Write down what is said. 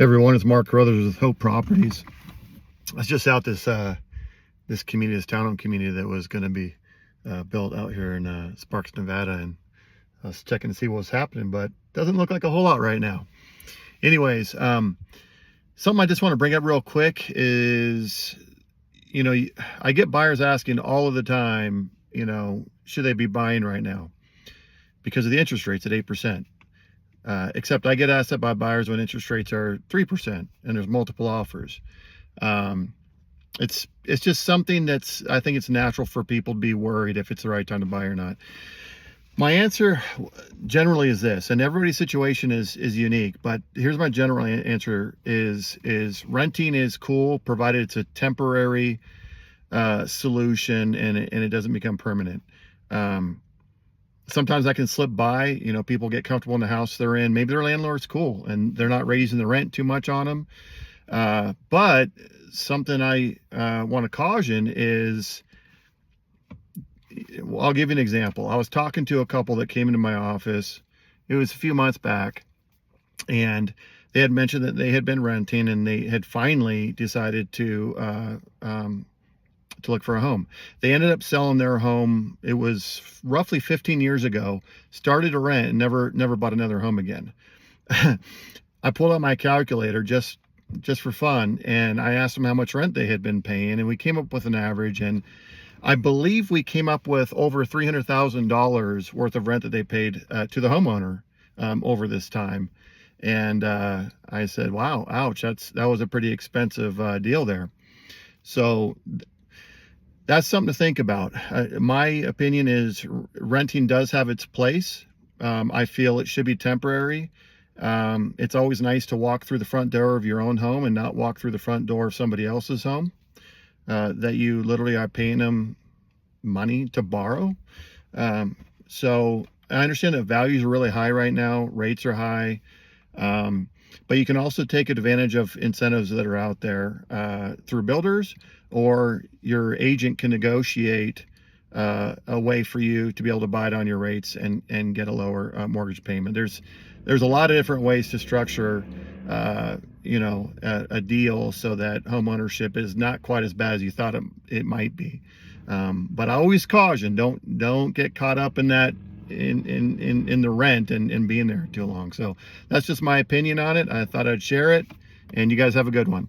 Hey everyone, it's Mark Carruthers with Hope Properties. I was just out this community, this townhome community that was going to be built out here in Sparks, Nevada, and I was checking to see what was happening, but doesn't look like a whole lot right now. Anyways, something I just want to bring up real quick is, I get buyers asking all of the time, should they be buying right now because of the interest rates at 8%. Except I get asked that by buyers when interest rates are 3% and there's multiple offers. It's just something that's, I think it's natural for people to be worried if it's the right time to buy or not. My answer generally is this, and everybody's situation is unique, but here's my general answer is renting is cool, provided it's a temporary solution and it doesn't become permanent. Sometimes I can slip by, people get comfortable in the house they're in. Maybe their landlord's cool and they're not raising the rent too much on them. But something I want to caution is, I'll give you an example. I was talking to a couple that came into my office. It was a few months back, and they had mentioned that they had been renting and they had finally decided to look for a home. They ended up selling their home. It was roughly 15 years ago, started to rent and never bought another home again. I pulled out my calculator just for fun, and I asked them how much rent they had been paying, and we came up with an average, and I believe we came up with over $300,000 worth of rent that they paid to the homeowner over this time. And I said, wow, ouch, that was a pretty expensive deal there. So that's something to think about. My opinion is renting does have its place. I feel it should be temporary. It's always nice to walk through the front door of your own home and not walk through the front door of somebody else's home that you literally are paying them money to borrow. So I understand that values are really high right now. Rates are high. But you can also take advantage of incentives that are out there through builders, or your agent can negotiate a way for you to be able to buy it on your rates and get a lower mortgage payment. There's a lot of different ways to structure a deal so that home ownership is not quite as bad as you thought it might be. But I always caution, don't get caught up in that in the rent and being there too long. So that's just my opinion on it. I thought I'd share it, and you guys have a good one.